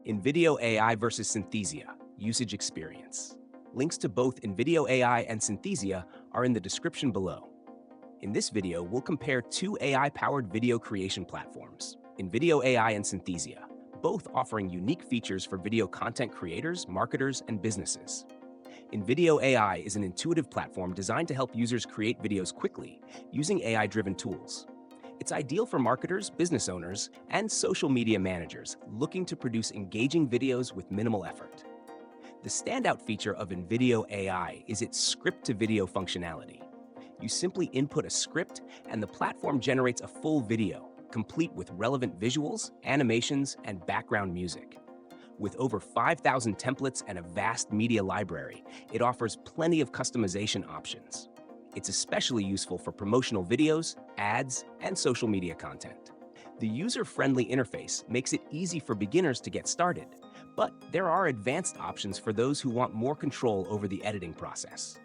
INVIDEO AI versus Synthesia, usage experience. Links to both INVIDEO AI and Synthesia are in the description below. In this video, we'll compare two AI-powered video creation platforms, INVIDEO AI and Synthesia, both offering unique features for video content creators, marketers, and businesses. INVIDEO AI is an intuitive platform designed to help users create videos quickly using AI-driven tools. It's ideal for marketers, business owners, and social media managers looking to produce engaging videos with minimal effort. The standout feature of INVIDEO AI is its script-to-video functionality. You simply input a script, and the platform generates a full video, complete with relevant visuals, animations, and background music. With over 5,000 templates and a vast media library, it offers plenty of customization options. It's especially useful for promotional videos, ads, and social media content. The user-friendly interface makes it easy for beginners to get started, but there are advanced options for those who want more control over the editing process.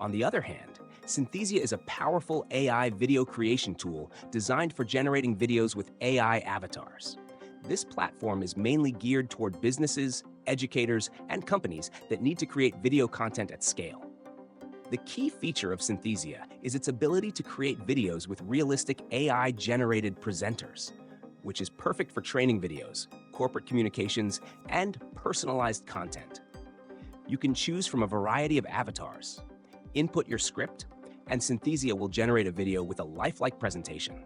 On the other hand, Synthesia is a powerful AI video creation tool designed for generating videos with AI avatars. This platform is mainly geared toward businesses, educators, and companies that need to create video content at scale. The key feature of Synthesia is its ability to create videos with realistic AI-generated presenters, which is perfect for training videos, corporate communications, and personalized content. You can choose from a variety of avatars, input your script, and Synthesia will generate a video with a lifelike presentation.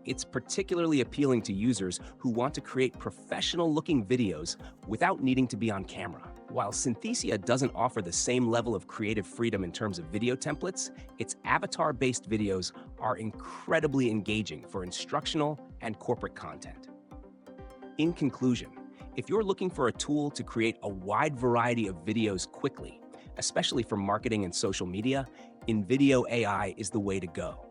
It's particularly appealing to users who want to create professional-looking videos without needing to be on camera. While Synthesia doesn't offer the same level of creative freedom in terms of video templates, its avatar-based videos are incredibly engaging for instructional and corporate content. In conclusion, if you're looking for a tool to create a wide variety of videos quickly, especially for marketing and social media, INVIDEO AI is the way to go.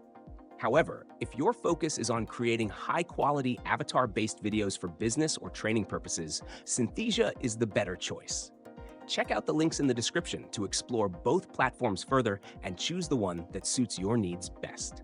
However, if your focus is on creating high-quality avatar-based videos for business or training purposes, Synthesia is the better choice. Check out the links in the description to explore both platforms further and choose the one that suits your needs best.